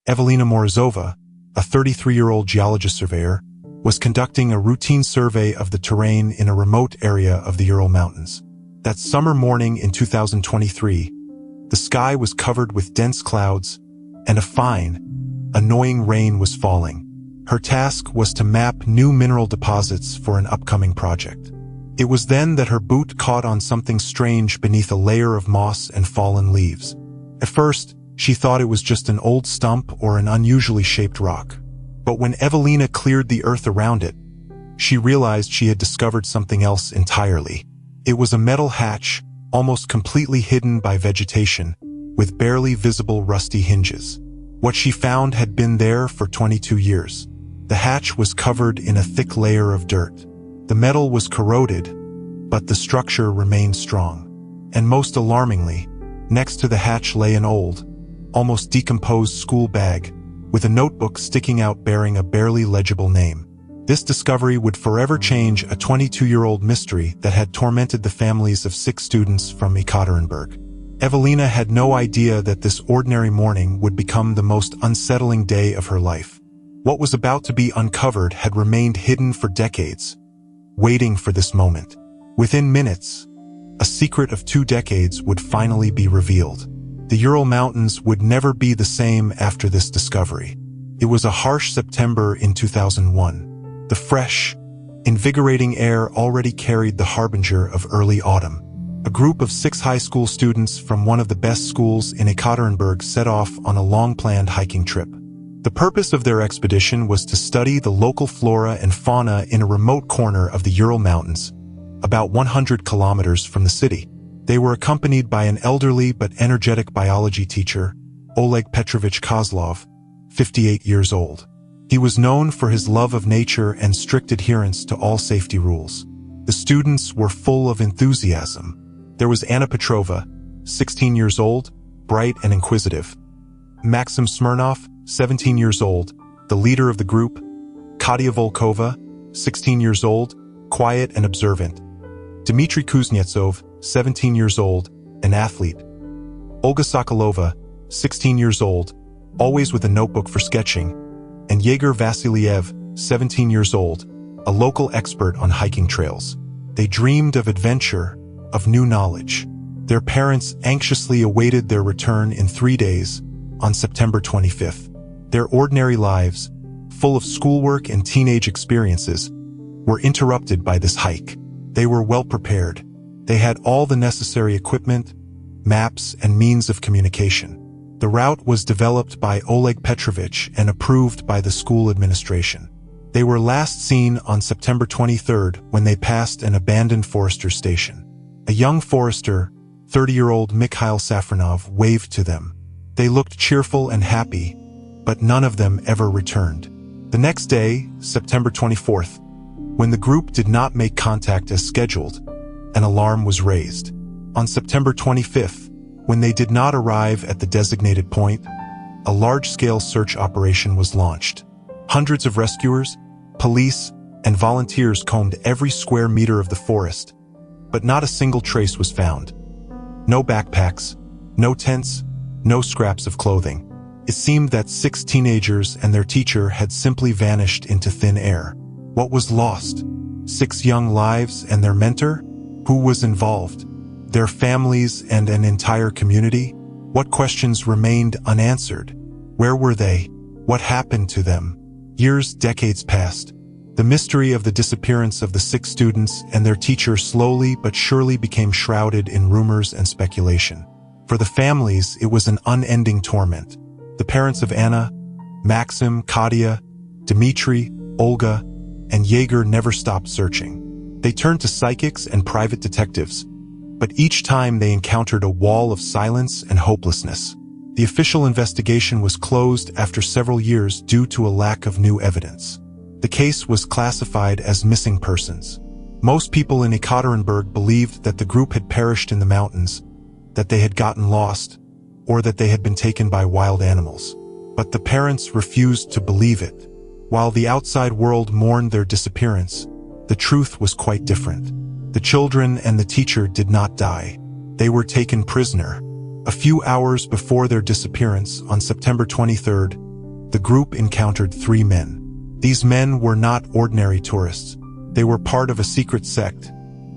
Evelina Morozova, a 33-year-old geologist surveyor, was conducting a routine survey of the terrain in a remote area of the Ural Mountains. That summer morning in 2023, the sky was covered with dense clouds, and a fine, annoying rain was falling. Her task was to map new mineral deposits for an upcoming project. It was then that her boot caught on something strange beneath a layer of moss and fallen leaves. At first, she thought it was just an old stump or an unusually shaped rock. But when Evelina cleared the earth around it, she realized she had discovered something else entirely. It was a metal hatch, almost completely hidden by vegetation, with barely visible rusty hinges. What she found had been there for 22 years. The hatch was covered in a thick layer of dirt. The metal was corroded, but the structure remained strong. And most alarmingly, next to the hatch lay an old, almost decomposed school bag, with a notebook sticking out bearing a barely legible name. This discovery would forever change a 22-year-old mystery that had tormented the families of 6 students from Ekaterinburg. Evelina had no idea that this ordinary morning would become the most unsettling day of her life. What was about to be uncovered had remained hidden for decades, waiting for this moment. Within minutes, a secret of 2 decades would finally be revealed. The Ural Mountains would never be the same after this discovery. It was a harsh September in 2001. The fresh, invigorating air already carried the harbinger of early autumn. A group of 6 high school students from one of the best schools in Ekaterinburg set off on a long-planned hiking trip. The purpose of their expedition was to study the local flora and fauna in a remote corner of the Ural Mountains, about 100 kilometers from the city. They were accompanied by an elderly but energetic biology teacher, Oleg Petrovich Kozlov, 58 years old. He was known for his love of nature and strict adherence to all safety rules. The students were full of enthusiasm. There was Anna Petrova, 16 years old, bright and inquisitive. Maxim Smirnov, 17 years old, the leader of the group. Katya Volkova, 16 years old, quiet and observant. Dmitry Kuznetsov, 17 years old, an athlete. Olga Sokolova, 16 years old, always with a notebook for sketching. And Yegor Vasiliev, 17 years old, a local expert on hiking trails. They dreamed of adventure, of new knowledge. Their parents anxiously awaited their return in 3 days, on September 25th. Their ordinary lives, full of schoolwork and teenage experiences, were interrupted by this hike. They were well prepared. They had all the necessary equipment, maps, and means of communication. The route was developed by Oleg Petrovich and approved by the school administration. They were last seen on September 23rd when they passed an abandoned forester station. A young forester, 30-year-old Mikhail Safronov, waved to them. They looked cheerful and happy, but none of them ever returned. The next day, September 24th, when the group did not make contact as scheduled, an alarm was raised. On September 25th, when they did not arrive at the designated point, a large-scale search operation was launched. Hundreds of rescuers, police, and volunteers combed every square meter of the forest, but not a single trace was found. No backpacks, no tents, no scraps of clothing. It seemed that 6 teenagers and their teacher had simply vanished into thin air. What was lost? 6 young lives and their mentor? Who was involved? Their families and an entire community? What questions remained unanswered? Where were they? What happened to them? Years, decades passed. The mystery of the disappearance of the 6 students and their teacher slowly but surely became shrouded in rumors and speculation. For the families, it was an unending torment. The parents of Anna, Maxim, Katya, Dmitry, Olga, and Yegor never stopped searching. They turned to psychics and private detectives, but each time they encountered a wall of silence and hopelessness. The official investigation was closed after several years due to a lack of new evidence. The case was classified as missing persons. Most people in Ekaterinburg believed that the group had perished in the mountains, that they had gotten lost, or that they had been taken by wild animals. But the parents refused to believe it. While the outside world mourned their disappearance, the truth was quite different. The children and the teacher did not die. They were taken prisoner. A few hours before their disappearance, on September 23rd, the group encountered 3 men. These men were not ordinary tourists. They were part of a secret sect,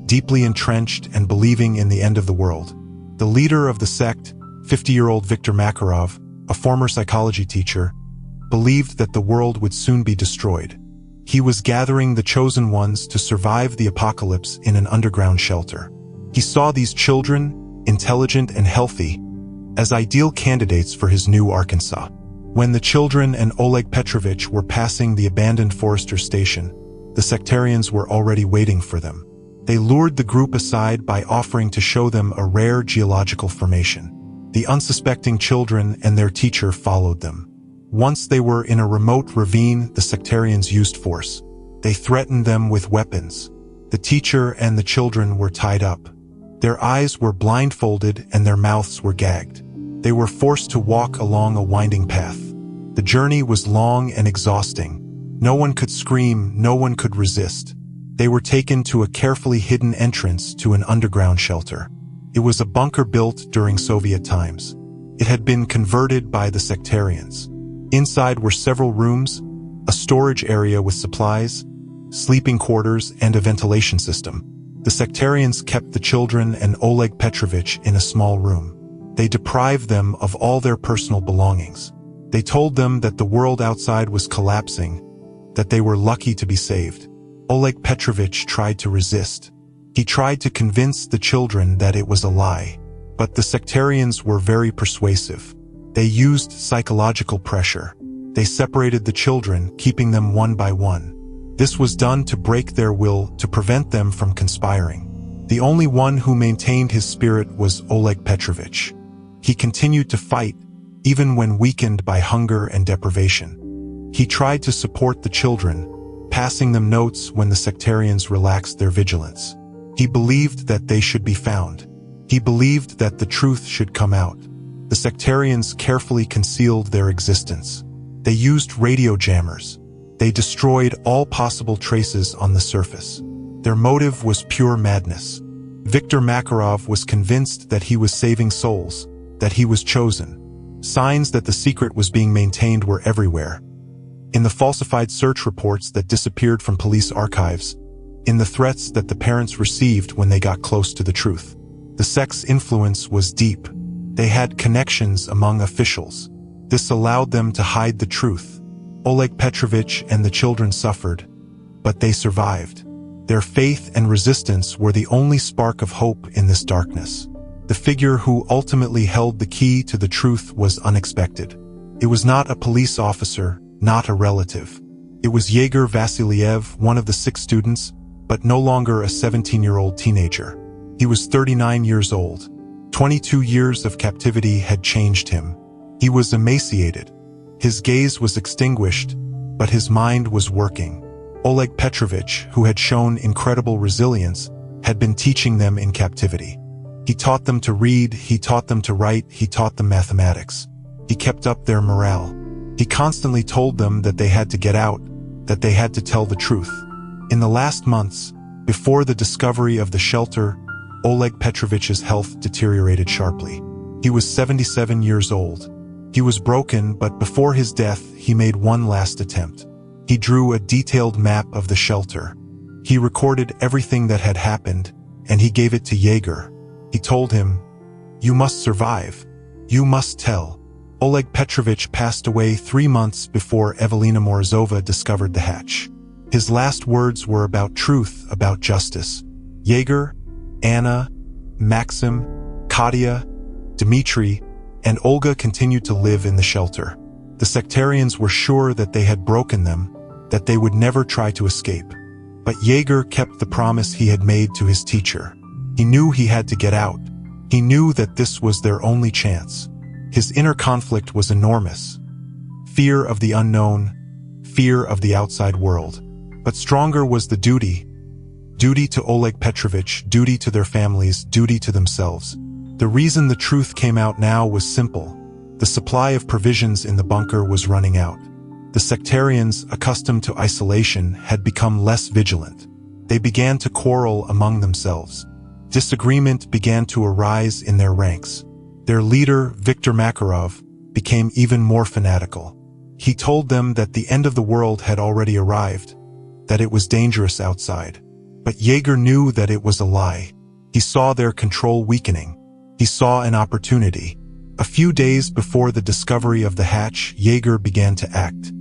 deeply entrenched and believing in the end of the world. The leader of the sect, 50-year-old Viktor Makarov, a former psychology teacher, believed that the world would soon be destroyed. He was gathering the chosen ones to survive the apocalypse in an underground shelter. He saw these children, intelligent and healthy, as ideal candidates for his new Arkansas. When the children and Oleg Petrovich were passing the abandoned forester station, the sectarians were already waiting for them. They lured the group aside by offering to show them a rare geological formation. The unsuspecting children and their teacher followed them. Once they were in a remote ravine, the sectarians used force. They threatened them with weapons. The teacher and the children were tied up. Their eyes were blindfolded and their mouths were gagged. They were forced to walk along a winding path. The journey was long and exhausting. No one could scream, no one could resist. They were taken to a carefully hidden entrance to an underground shelter. It was a bunker built during Soviet times. It had been converted by the sectarians. Inside were several rooms, a storage area with supplies, sleeping quarters, and a ventilation system. The sectarians kept the children and Oleg Petrovich in a small room. They deprived them of all their personal belongings. They told them that the world outside was collapsing, that they were lucky to be saved. Oleg Petrovich tried to resist. He tried to convince the children that it was a lie. But the sectarians were very persuasive. They used psychological pressure. They separated the children, keeping them one by one. This was done to break their will, to prevent them from conspiring. The only one who maintained his spirit was Oleg Petrovich. He continued to fight, even when weakened by hunger and deprivation. He tried to support the children, passing them notes when the sectarians relaxed their vigilance. He believed that they should be found. He believed that the truth should come out. The sectarians carefully concealed their existence. They used radio jammers. They destroyed all possible traces on the surface. Their motive was pure madness. Viktor Makarov was convinced that he was saving souls, that he was chosen. Signs that the secret was being maintained were everywhere. In the falsified search reports that disappeared from police archives, in the threats that the parents received when they got close to the truth. The sect's influence was deep. They had connections among officials. This allowed them to hide the truth. Oleg Petrovich and the children suffered, but they survived. Their faith and resistance were the only spark of hope in this darkness. The figure who ultimately held the key to the truth was unexpected. It was not a police officer, not a relative. It was Yegor Vasilyev, one of the 6 students, but no longer a 17-year-old teenager. He was 39 years old. 22 years of captivity had changed him. He was emaciated. His gaze was extinguished, but his mind was working. Oleg Petrovich, who had shown incredible resilience, had been teaching them in captivity. He taught them to read, he taught them to write, he taught them mathematics. He kept up their morale. He constantly told them that they had to get out, that they had to tell the truth. In the last months, before the discovery of the shelter, Oleg Petrovich's health deteriorated sharply. He was 77 years old. He was broken, but before his death, he made one last attempt. He drew a detailed map of the shelter. He recorded everything that had happened, and he gave it to Yegor. He told him, "You must survive. You must tell." Oleg Petrovich passed away 3 months before Evelina Morozova discovered the hatch. His last words were about truth, about justice. Yegor, Anna, Maxim, Katya, Dmitry, and Olga continued to live in the shelter. The sectarians were sure that they had broken them, that they would never try to escape. But Yegor kept the promise he had made to his teacher. He knew he had to get out. He knew that this was their only chance. His inner conflict was enormous. Fear of the unknown, fear of the outside world. But stronger was the duty. Duty to Oleg Petrovich, duty to their families, duty to themselves. The reason the truth came out now was simple. The supply of provisions in the bunker was running out. The sectarians, accustomed to isolation, had become less vigilant. They began to quarrel among themselves. Disagreement began to arise in their ranks. Their leader, Viktor Makarov, became even more fanatical. He told them that the end of the world had already arrived, that it was dangerous outside. But Jaeger knew that it was a lie. He saw their control weakening. He saw an opportunity. A few days before the discovery of the hatch, Jaeger began to act.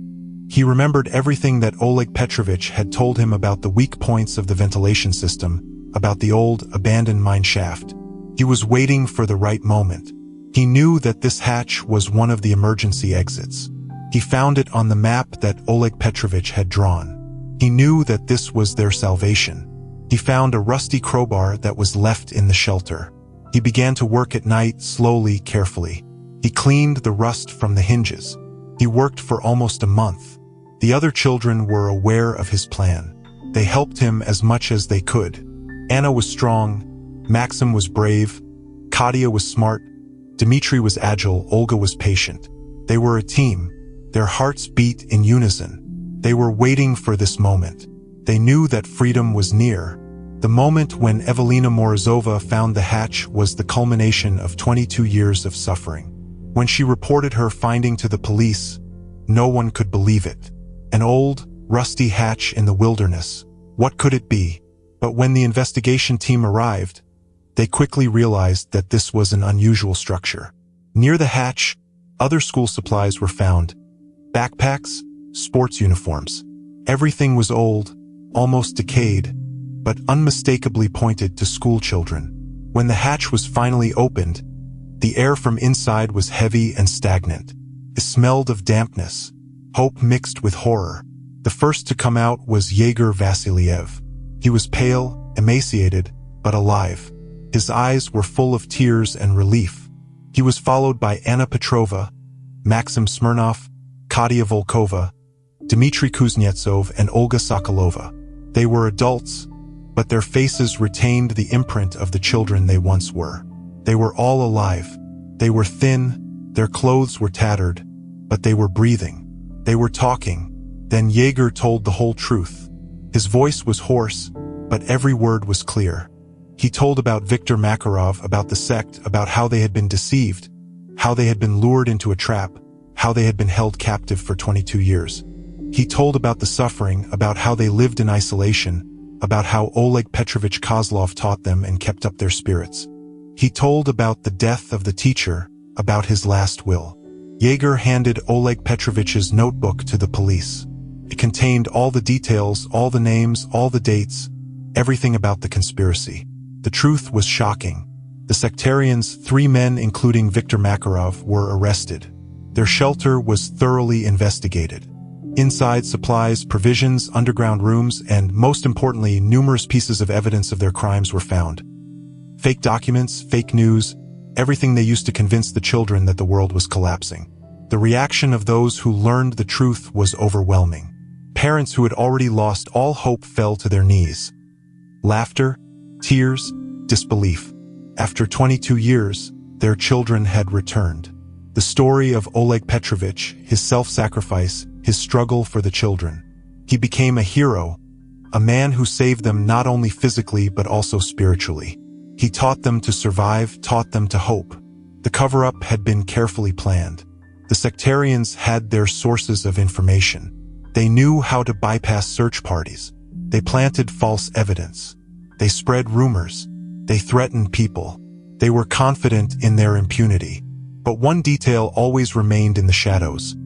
He remembered everything that Oleg Petrovich had told him about the weak points of the ventilation system, about the old, abandoned mine shaft. He was waiting for the right moment. He knew that this hatch was one of the emergency exits. He found it on the map that Oleg Petrovich had drawn. He knew that this was their salvation. He found a rusty crowbar that was left in the shelter. He began to work at night, slowly, carefully. He cleaned the rust from the hinges. He worked for almost a month. The other children were aware of his plan. They helped him as much as they could. Anna was strong. Maxim was brave. Katia was smart. Dmitri was agile. Olga was patient. They were a team. Their hearts beat in unison. They were waiting for this moment. They knew that freedom was near. The moment when Evelina Morozova found the hatch was the culmination of 22 years of suffering. When she reported her finding to the police, no one could believe it. An old, rusty hatch in the wilderness. What could it be? But when the investigation team arrived, they quickly realized that this was an unusual structure. Near the hatch, other school supplies were found. Backpacks, sports uniforms. Everything was old, almost decayed, but unmistakably pointed to school children. When the hatch was finally opened, the air from inside was heavy and stagnant. It smelled of dampness, hope mixed with horror. The first to come out was Yegor Vasiliev. He was pale, emaciated, but alive. His eyes were full of tears and relief. He was followed by Anna Petrova, Maxim Smirnov, Katia Volkova, Dmitry Kuznetsov, and Olga Sokolova. They were adults, but their faces retained the imprint of the children they once were. They were all alive. They were thin, their clothes were tattered, but they were breathing. They were talking. Then Jaeger told the whole truth. His voice was hoarse, but every word was clear. He told about Viktor Makarov, about the sect, about how they had been deceived, how they had been lured into a trap, how they had been held captive for 22 years. He told about the suffering, about how they lived in isolation, about how Oleg Petrovich Kozlov taught them and kept up their spirits. He told about the death of the teacher, about his last will. Jaeger handed Oleg Petrovich's notebook to the police. It contained all the details, all the names, all the dates, everything about the conspiracy. The truth was shocking. The sectarians, 3 men including Viktor Makarov, were arrested. Their shelter was thoroughly investigated. Inside, supplies, provisions, underground rooms, and most importantly, numerous pieces of evidence of their crimes were found. Fake documents, fake news, everything they used to convince the children that the world was collapsing. The reaction of those who learned the truth was overwhelming. Parents who had already lost all hope fell to their knees. Laughter, tears, disbelief. After 22 years, their children had returned. The story of Oleg Petrovich, his self-sacrifice, his struggle for the children. He became a hero, a man who saved them not only physically but also spiritually. He taught them to survive, taught them to hope. The cover-up had been carefully planned. The sectarians had their sources of information. They knew how to bypass search parties. They planted false evidence. They spread rumors. They threatened people. They were confident in their impunity. But one detail always remained in the shadows.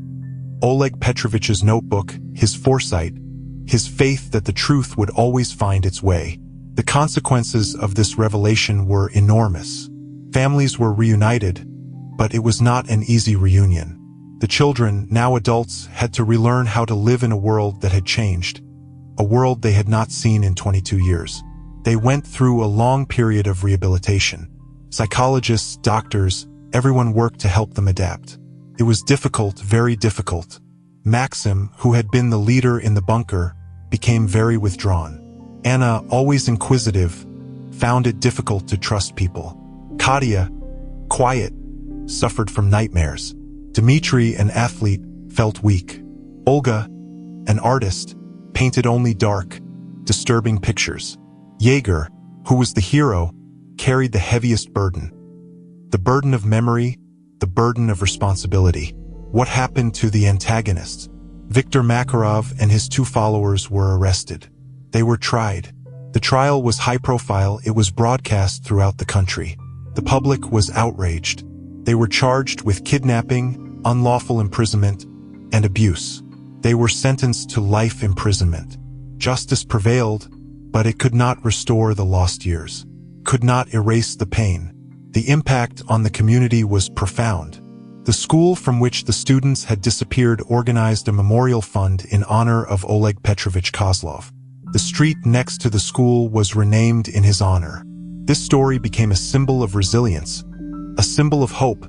Oleg Petrovich's notebook, his foresight, his faith that the truth would always find its way. The consequences of this revelation were enormous. Families were reunited, but it was not an easy reunion. The children, now adults, had to relearn how to live in a world that had changed, a world they had not seen in 22 years. They went through a long period of rehabilitation. Psychologists, doctors, everyone worked to help them adapt. It was difficult, very difficult. Maxim, who had been the leader in the bunker, became very withdrawn. Anna, always inquisitive, found it difficult to trust people. Katia, quiet, suffered from nightmares. Dmitri, an athlete, felt weak. Olga, an artist, painted only dark, disturbing pictures. Jaeger, who was the hero, carried the heaviest burden. The burden of memory, the burden of responsibility. What happened to the antagonists? Viktor Makarov and his 2 followers were arrested. They were tried. The trial was high profile. It was broadcast throughout the country. The public was outraged. They were charged with kidnapping, unlawful imprisonment, and abuse. They were sentenced to life imprisonment. Justice prevailed, but it could not restore the lost years, could not erase the pain. The impact on the community was profound. The school from which the students had disappeared organized a memorial fund in honor of Oleg Petrovich Kozlov. The street next to the school was renamed in his honor. This story became a symbol of resilience, a symbol of hope,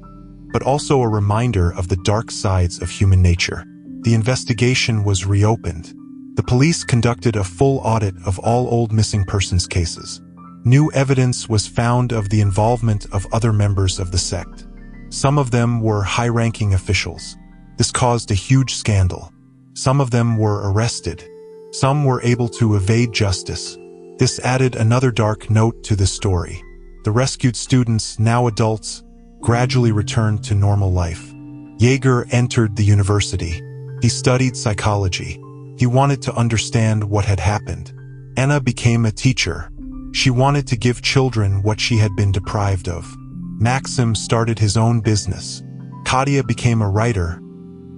but also a reminder of the dark sides of human nature. The investigation was reopened. The police conducted a full audit of all old missing persons cases. New evidence was found of the involvement of other members of the sect. Some of them were high-ranking officials. This caused a huge scandal. Some of them were arrested. Some were able to evade justice. This added another dark note to the story. The rescued students, now adults, gradually returned to normal life. Jaeger entered the university. He studied psychology. He wanted to understand what had happened. Anna became a teacher. She wanted to give children what she had been deprived of. Maxim started his own business. Katya became a writer.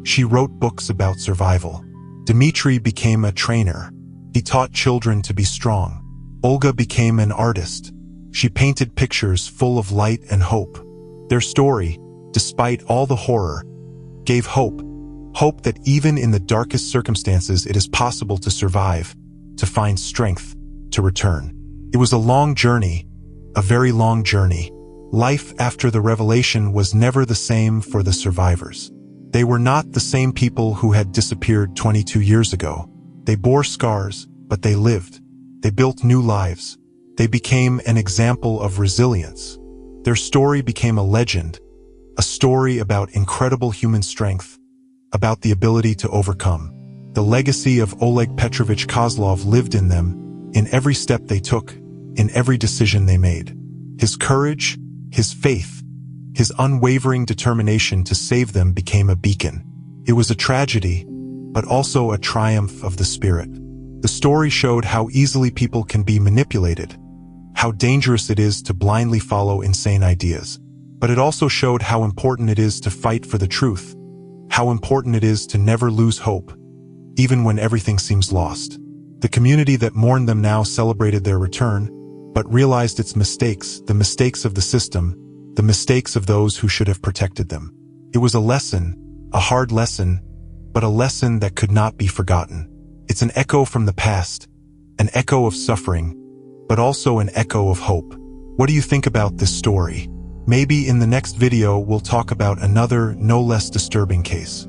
She wrote books about survival. Dmitry became a trainer. He taught children to be strong. Olga became an artist. She painted pictures full of light and hope. Their story, despite all the horror, gave hope. Hope that even in the darkest circumstances it is possible to survive, to find strength, to return. It was a long journey, a very long journey. Life after the revelation was never the same for the survivors. They were not the same people who had disappeared 22 years ago. They bore scars, but they lived. They built new lives. They became an example of resilience. Their story became a legend, a story about incredible human strength, about the ability to overcome. The legacy of Oleg Petrovich Kozlov lived in them, in every step they took, in every decision they made. His courage, his faith, his unwavering determination to save them became a beacon. It was a tragedy, but also a triumph of the spirit. The story showed how easily people can be manipulated, how dangerous it is to blindly follow insane ideas. But it also showed how important it is to fight for the truth, how important it is to never lose hope, even when everything seems lost. The community that mourned them now celebrated their return, but realized its mistakes, the mistakes of the system, the mistakes of those who should have protected them. It was a lesson, a hard lesson, but a lesson that could not be forgotten. It's an echo from the past, an echo of suffering, but also an echo of hope. What do you think about this story? Maybe in the next video we'll talk about another, no less disturbing case.